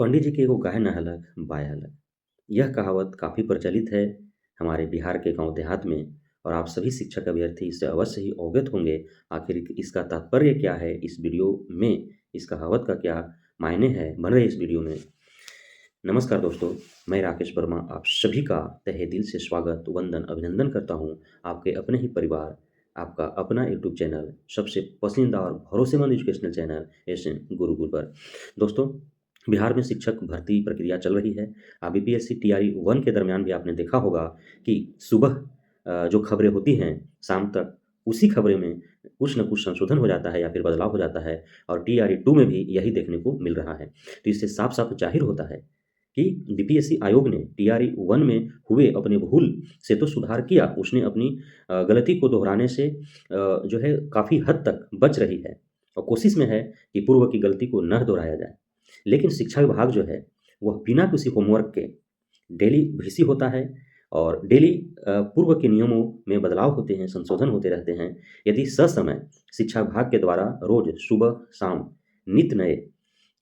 पंडित जी की एगो गाय ना हलक बाय हलक। यह कहावत काफ़ी प्रचलित है हमारे बिहार के गाँव देहात में और आप सभी शिक्षक अभ्यर्थी इससे अवश्य ही अवगत होंगे। आखिर इसका तात्पर्य क्या है इस वीडियो में, इस कहावत का क्या मायने हैं, बने रहिए इस वीडियो में। नमस्कार दोस्तों, मैं राकेश वर्मा आप सभी का तहे दिल से स्वागत, वंदन, अभिनंदन करता हूँ। आपके अपने ही परिवार, आपका अपना यूट्यूब चैनल, सबसे पसंदीदा और भरोसेमंद एजुकेशनल चैनल एसएन गुरुकुल पर। दोस्तों, बिहार में शिक्षक भर्ती प्रक्रिया चल रही है। बीपीएससी टीआरई 1 के दरमियान भी आपने देखा होगा कि सुबह जो खबरें होती हैं, शाम तक उसी खबरें में कुछ न कुछ संशोधन हो जाता है या फिर बदलाव हो जाता है और टीआरई 2 में भी यही देखने को मिल रहा है। तो इससे साफ-साफ ज़ाहिर होता है कि बीपीएससी आयोग ने टीआरई 1 में हुए अपने भूल से तो सुधार किया, उसने अपनी गलती को दोहराने से जो है काफ़ी हद तक बच रही है और कोशिश में है कि पूर्व की गलती को न दोहराया जाए। लेकिन शिक्षा विभाग जो है, वह बिना किसी होमवर्क के डेली भीसी होता है और डेली पूर्व के नियमों में बदलाव होते हैं, संशोधन होते रहते हैं। यदि ससमय शिक्षा विभाग के द्वारा रोज़ सुबह-शाम नित नए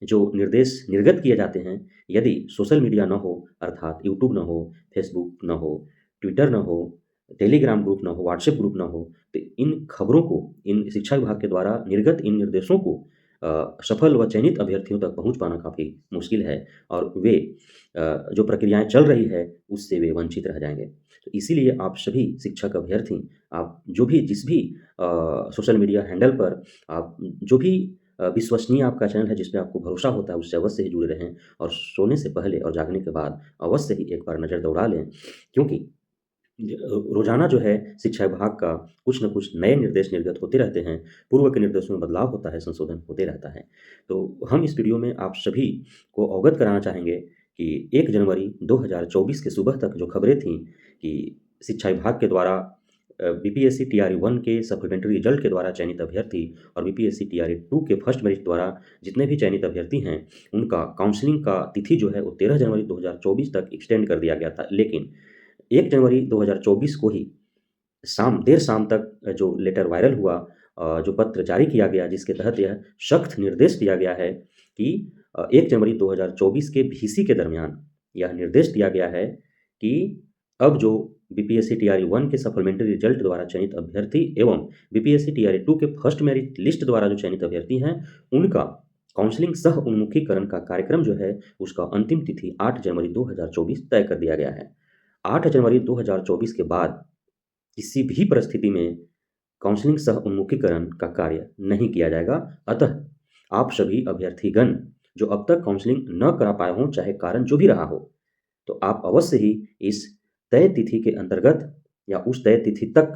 जो निर्देश निर्गत किए जाते हैं, यदि सोशल मीडिया न हो अर्थात यूट्यूब न हो, फेसबुक न हो, ट्विटर न हो, टेलीग्राम ग्रुप न हो, व्हाट्सएप ग्रुप न हो, तो इन खबरों को, इन शिक्षा विभाग के द्वारा निर्गत इन निर्देशों को सफल व चयनित अभ्यर्थियों तक पहुँच पाना काफ़ी मुश्किल है और वे जो प्रक्रियाएँ चल रही है, उससे वे वंचित रह जाएँगे। तो इसीलिए आप सभी शिक्षक अभ्यर्थी, आप जो भी जिस भी सोशल मीडिया हैंडल पर आप जो भी विश्वसनीय आपका चैनल है, जिस पे आपको भरोसा होता है, उससे अवश्य ही जुड़े रहें और सोने से पहले और जागने के बाद अवश्य ही एक बार नज़र दौड़ा लें। क्योंकि रोज़ाना जो है शिक्षा विभाग का कुछ न कुछ नए निर्देश निर्गत होते रहते हैं, पूर्व के निर्देशों में बदलाव होता है, संशोधन होते रहता है। तो हम इस वीडियो में आप सभी को अवगत कराना चाहेंगे कि 1 जनवरी 2024 की सुबह तक जो खबरें थीं कि शिक्षा विभाग के द्वारा बीपीएससी टीआरई 1 के सप्लीमेंट्री रिजल्ट के द्वारा चयनित अभ्यर्थी और बीपीएससी टीआरई 2 के फर्स्ट मेरिट द्वारा जितने भी चयनित अभ्यर्थी हैं, उनका काउंसलिंग का तिथि जो है वो 13 जनवरी 2024 तक एक्सटेंड कर दिया गया था। लेकिन 1 जनवरी 2024 को ही देर शाम तक जो लेटर वायरल हुआ, जो पत्र जारी किया गया जिसके तहत यह सख्त निर्देश दिया गया है कि 1 जनवरी 2024 के भीसी के दरमियान यह निर्देश दिया गया है कि अब जो बीपीएससी टीआरई 1 के सप्लीमेंट्री रिजल्ट द्वारा चयनित अभ्यर्थी एवं बीपीएससी टीआरई 2 के फर्स्ट मेरिट लिस्ट द्वारा जो चयनित अभ्यर्थी हैं, उनका काउंसलिंग सह उन्मुखीकरण का कार्यक्रम जो है, उसका अंतिम तिथि 8 जनवरी 2024 तय कर दिया गया है। 8 जनवरी 2024 के बाद किसी भी परिस्थिति में काउंसलिंग सह उन्मुखीकरण का कार्य नहीं किया जाएगा। अतः आप सभी अभ्यर्थीगण जो अब तक काउंसलिंग न करा पाए हों, चाहे कारण जो भी रहा हो, तो आप अवश्य ही इस तय तिथि के अंतर्गत या उस तय तिथि तक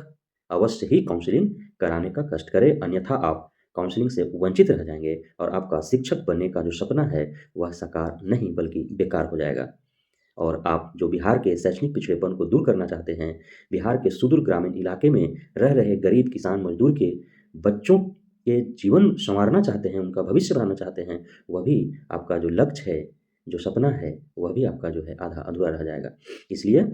अवश्य ही काउंसलिंग कराने का कष्ट करें, अन्यथा आप काउंसलिंग से वंचित रह जाएँगे और आपका शिक्षक बनने का जो सपना है, वह साकार नहीं बल्कि बेकार हो जाएगा। और आप जो बिहार के शैक्षणिक पिछड़ेपन को दूर करना चाहते हैं, बिहार के सुदूर ग्रामीण इलाके में रह रहे गरीब किसान मज़दूर के बच्चों के जीवन सँवारना चाहते हैं, उनका भविष्य बनाना चाहते हैं, वह भी आपका जो लक्ष्य है, जो सपना है, वह भी आपका जो है आधा अधूरा रह जाएगा। इसलिए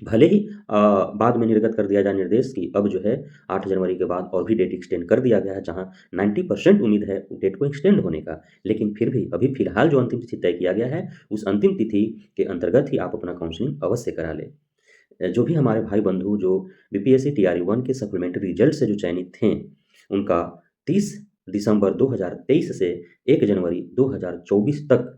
भले ही बाद में निर्गत कर दिया जाए निर्देश कि अब जो है 8 जनवरी के बाद और भी डेट एक्सटेंड कर दिया गया है, जहाँ 90% उम्मीद है डेट को एक्सटेंड होने का। लेकिन फिर भी अभी फ़िलहाल जो अंतिम तिथि तय किया गया है, उस अंतिम तिथि के अंतर्गत ही आप अपना काउंसलिंग अवश्य करा लें। जो भी हमारे भाई-बंधु जो बीपीएससी टीआरई 1 के सप्लीमेंट्री रिजल्ट से जो चयनित थे, उनका 30 दिसंबर 2023 से 1 जनवरी 2024 तक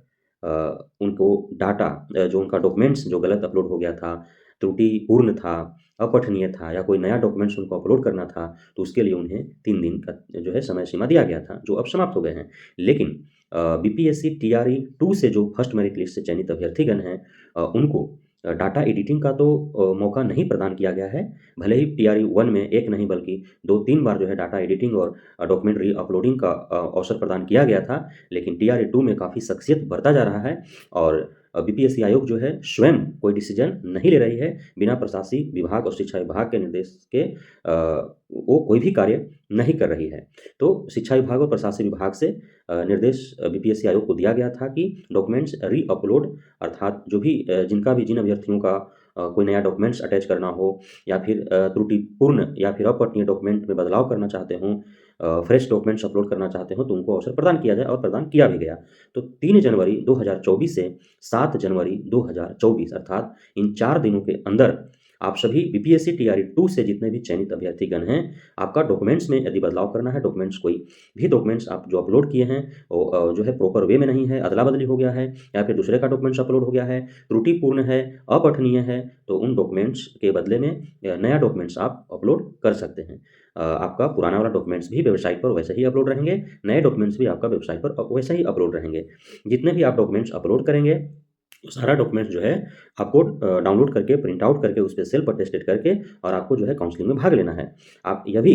उनको डाटा जो उनका डॉक्यूमेंट्स जो गलत अपलोड हो गया था, त्रुटिपूर्ण था, अपठनीय था या कोई नया डॉक्यूमेंट्स उनको अपलोड करना था, तो उसके लिए उन्हें 3 दिन का जो है समय सीमा दिया गया था, जो अब समाप्त हो गए हैं। लेकिन बीपीएससी टीआरई 2 से जो फर्स्ट मेरिट लिस्ट से चयनित अभ्यर्थीगण हैं, उनको डाटा एडिटिंग का तो मौका नहीं प्रदान किया गया है। भले ही टीआरई 1 में 1 नहीं बल्कि 2-3 बार जो है डाटा एडिटिंग और डॉक्यूमेंट री-अपलोडिंग का अवसर प्रदान किया गया था, लेकिन टीआरई 2 में काफ़ी शख्सियत बरता जा रहा है और बीपीएससी आयोग जो है स्वयं कोई डिसीजन नहीं ले रही है, बिना प्रशासकीय विभाग और शिक्षा विभाग के निर्देश के वो कोई भी कार्य नहीं कर रही है। तो शिक्षा विभाग और प्रशासनिक विभाग से निर्देश बीपीएससी आयोग को दिया गया था कि डॉक्यूमेंट्स री-अपलोड अर्थात जो भी जिनका भी जिन अभ्यर्थियों का कोई नया डॉक्यूमेंट्स अटैच करना हो या फिर त्रुटिपूर्ण या फिर अपठनीय डॉक्यूमेंट में बदलाव करना चाहते हों, फ्रेश डॉक्यूमेंट्स अपलोड करना चाहते हो तो उनको अवसर प्रदान किया जाए और प्रदान किया भी गया। तो 3 जनवरी 2024 से 7 जनवरी 2024 अर्थात इन 4 दिनों के अंदर आप सभी बीपीएससी टीआरई 2 से जितने भी चयनित अभ्यर्थीगण हैं, आपका डॉक्यूमेंट्स में यदि बदलाव करना है, डॉक्यूमेंट्स कोई भी डॉक्यूमेंट्स आप जो अपलोड किए हैं वो जो है प्रॉपर वे में नहीं है, अदला-बदली हो गया है या फिर दूसरे का डॉक्यूमेंट्स अपलोड हो गया है, त्रुटिपूर्ण है, अपठनीय है, तो उन डॉक्यूमेंट्स के बदले में नया डॉक्यूमेंट्स आप अपलोड कर सकते हैं। आपका पुराना वाला डॉक्यूमेंट्स भी वेबसाइट पर वैसे ही अपलोड रहेंगे, नए डॉक्यूमेंट्स भी आपका वेबसाइट पर वैसे ही अपलोड रहेंगे। जितने भी आप डॉक्यूमेंट्स अपलोड करेंगे, वो सारा डॉक्यूमेंट्स जो है आपको डाउनलोड करके, प्रिंट आउट करके, उस पे सेल्फ अटेस्टेड करके और आपको जो है काउंसलिंग में भाग लेना है। आप यह भी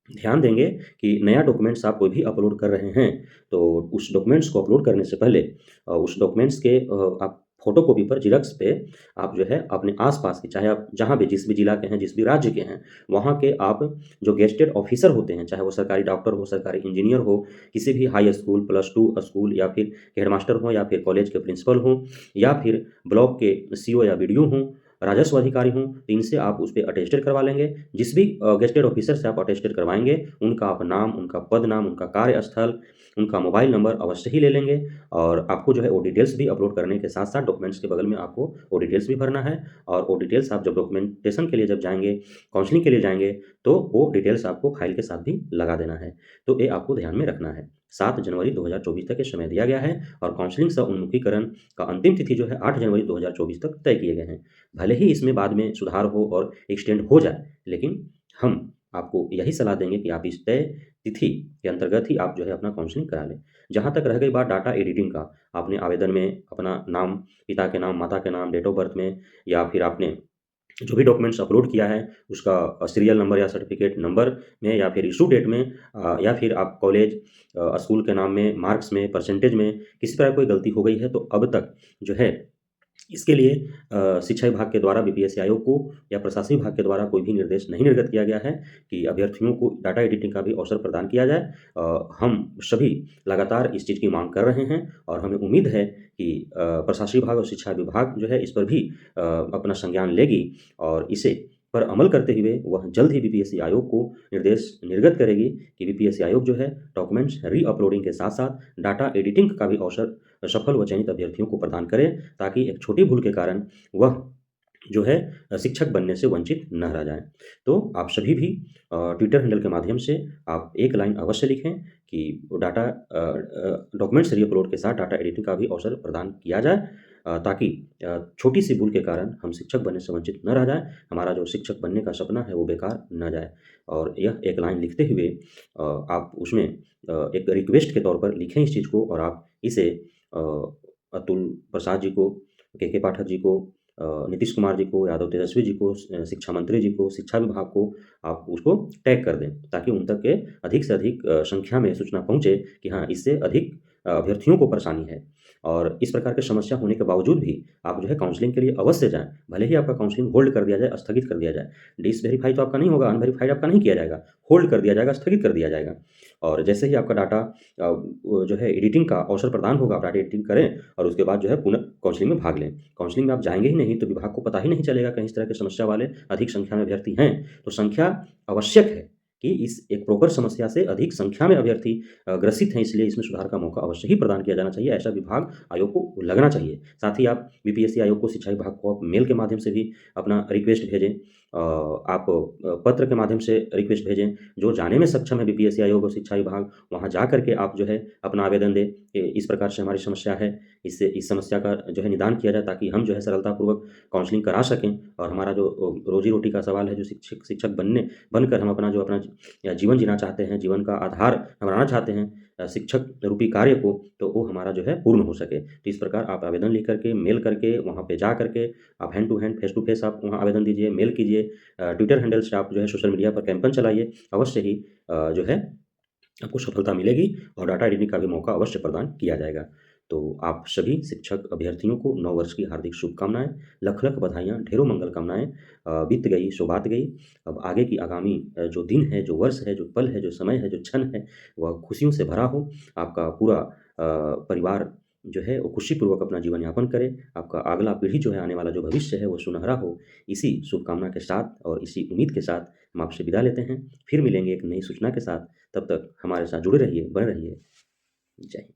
ध्यान देंगे कि नया डॉक्यूमेंट्स आप कोई भी अपलोड कर रहे हैं, तो उस डॉक्यूमेंट्स को अपलोड करने से पहले उस डॉक्यूमेंट्स के आप फ़ोटोकॉपी पर ज़ेरॉक्स पे आप जो है अपने आस-पास के, चाहे आप जहाँ भी जिस भी ज़िला के हैं, जिस भी राज्य के हैं, वहाँ के आप जो गेज़ेटेड ऑफ़िसर होते हैं, चाहे वो सरकारी डॉक्टर हो, सरकारी इंजीनियर हो, किसी भी हाई स्कूल, प्लस 2 स्कूल या फिर हेडमास्टर हों या फिर कॉलेज के प्रिंसिपल हों या फिर ब्लॉक के सीओ या बीडीओ हों, राजस्व अधिकारी हों, तो इनसे आप उस पे अटेस्टेड करवा लेंगे। जिस भी गेज़ेटेड ऑफ़िसर से आप अटेस्टेड करवाएँगे, उनका आप नाम, उनका पद नाम, उनका कार्यस्थल, उनका मोबाइल नंबर अवश्य ही ले लेंगे और आपको जो है वो डिटेल्स भी अपलोड करने के साथ-साथ डॉक्यूमेंट्स के बगल में आपको वो डिटेल्स भी भरना है और वो डिटेल्स आप जब डॉक्यूमेंटेशन के लिए जब जाएँगे, काउंसलिंग के लिए जाएँगे, तो वो डिटेल्स आपको फ़ाइल के साथ भी लगा देना है। तो ये आपको ध्यान में रखना है। 7 जनवरी 2024 तक ये समय दिया गया है और काउंसलिंग सह उन्मुखीकरण का अंतिम तिथि जो है 8 जनवरी 2024 तक तय किए गए हैं। भले ही इसमें बाद में सुधार हो और एक्सटेंड हो जाए, लेकिन हम आपको यही सलाह देंगे कि आप इस तय तिथि के अंतर्गत ही आप जो है अपना काउंसलिंग करा लें। जहाँ तक रह गई बात डाटा एडिटिंग का, आपने आवेदन में अपना नाम, पिता के नाम, माता के नाम, डेट ऑफ बर्थ में या फिर आपने जो भी डॉक्यूमेंट्स अपलोड किया है, उसका सीरियल नंबर या सर्टिफ़िकेट नंबर में या फिर इश्यू डेट में या फिर आप कॉलेज स्कूल के नाम में, मार्क्स में, परसेंटेज में किसी तरह कोई गलती हो गई है, तो अब तक जो है इसके लिए शिक्षा विभाग के द्वारा बीपीएससी आयोग को या प्रशासनिक विभाग के द्वारा कोई भी निर्देश नहीं निर्गत किया गया है कि अभ्यर्थियों को डाटा एडिटिंग का भी अवसर प्रदान किया जाए। हम सभी लगातार इस चीज़ की माँग कर रहे हैं और हमें उम्मीद है कि प्रशासनिक विभाग और शिक्षा विभाग जो है इस पर भी अपना संज्ञान लेगी और इसे पर अमल करते हुए वह जल्द ही बीपीएससी आयोग को निर्देश निर्गत करेगी कि बीपीएससी आयोग जो है डॉक्यूमेंट्स री-अपलोडिंग के साथ-साथ डाटा एडिटिंग का भी अवसर सफल व चयनित अभ्यर्थियों को प्रदान करें, ताकि एक छोटी भूल के कारण वह जो है शिक्षक बनने से वंचित न रह जाएँ। तो आप सभी भी ट्विटर हैंडल के माध्यम से आप एक लाइन अवश्य लिखें कि डाटा डॉक्यूमेंट्स री-अपलोड के साथ डाटा एडिटिंग का भी अवसर प्रदान किया जाए ताकि छोटी-सी भूल के कारण हम शिक्षक बनने से वंचित न रह जाएँ, हमारा जो शिक्षक बनने का सपना है वो बेकार न जाए। और यह एक लाइन लिखते हुए आप उसमें एक रिक्वेस्ट के तौर पर लिखें इस चीज़ को और आप इसे अ, अतुल प्रसाद जी को, के पाठक जी को, नीतीश कुमार जी को, यादव तेजस्वी जी को, शिक्षा मंत्री जी को, शिक्षा विभाग को आप उसको टैग कर दें, ताकि उन तक के अधिक से अधिक संख्या में सूचना पहुँचे कि हाँ, इससे अधिक अभ्यर्थियों को परेशानी है। और इस प्रकार की समस्या होने के बावजूद भी आप जो है काउंसलिंग के लिए अवश्य जाएँ, भले ही आपका काउंसलिंग होल्ड कर दिया जाए, स्थगित कर दिया जाए। डिसवेरीफाई तो आपका नहीं होगा, अनवेरिफाइड आपका नहीं किया जाएगा, होल्ड कर दिया जाएगा, स्थगित कर दिया जाएगा। और जैसे ही आपका डाटा वो जो है एडिटिंग का अवसर प्रदान होगा, आप डाटा एडिटिंग करें और उसके बाद जो है पुनः काउंसलिंग में भाग लें। काउंसलिंग में आप जाएँगे ही नहीं, तो विभाग को पता ही नहीं चलेगा कहीं इस तरह की समस्या वाले अधिक संख्या में अभ्यर्थी हैं। तो संख्या आवश्यक है कि इस एक प्रॉपर समस्या से अधिक संख्या में अभ्यर्थी ग्रसित हैं, इसलिए इसमें सुधार का मौका अवश्य ही प्रदान किया जाना चाहिए, ऐसा विभाग आयोग को लगना चाहिए। साथ ही आप बीपीएससी आयोग को, शिक्षा विभाग को आप मेल के माध्यम से भी अपना रिक्वेस्ट भेजें। आप पत्र के माध्यम से रिक्वेस्ट भेजें। जो जाने में सक्षम है बीपीएससी आयोग और शिक्षा विभाग, वहाँ जा कर के आप जो है अपना आवेदन दें कि इस प्रकार से हमारी समस्या है, इससे इस समस्या का जो है निदान किया जाए, ताकि हम जो है सरलतापूर्वक काउंसलिंग करा सकें और हमारा जो रोज़ी-रोटी का सवाल है, जो शिक्षक बनकर हम अपना जो अपना जीवन जीना चाहते हैं, जीवन का आधार हम बनाना चाहते हैं शिक्षक रूपी कार्य को, तो वो हमारा जो है पूर्ण हो सके। तो इस प्रकार आप आवेदन लिख कर के, मेल करके, वहाँ पे जा कर के आप hand to hand, face to face आप वहाँ आवेदन दीजिए, मेल कीजिए, ट्विटर हैंडल से आप जो है सोशल मीडिया पर कैंपेन चलाइए। अवश्य ही जो है आपको सफलता मिलेगी और डाटा एडिटिंग का भी मौका अवश्य प्रदान किया जाएगा। तो आप सभी शिक्षक अभ्यर्थियों को नव वर्ष की हार्दिक शुभकामनाएँ, लख-लख बधाइयाँ, ढेरों मंगल कामनाएँ। बीत गई सो बात गई। अब आगे की आगामी जो दिन है, जो वर्ष है, जो पल है, जो समय है, जो क्षण है, वह खुशियों से भरा हो। आपका पूरा परिवार जो है वो खुशीपूर्वक अपना जीवन यापन करे। आपका अगला पीढ़ी जो है, आने वाला जो भविष्य है वो सुनहरा हो। इसी शुभकामना के साथ और इसी उम्मीद के साथ हम आपसे विदा लेते हैं। फिर मिलेंगे एक नई सूचना के साथ, तब तक हमारे साथ जुड़े रहिए, बने रहिए। जय हिंद।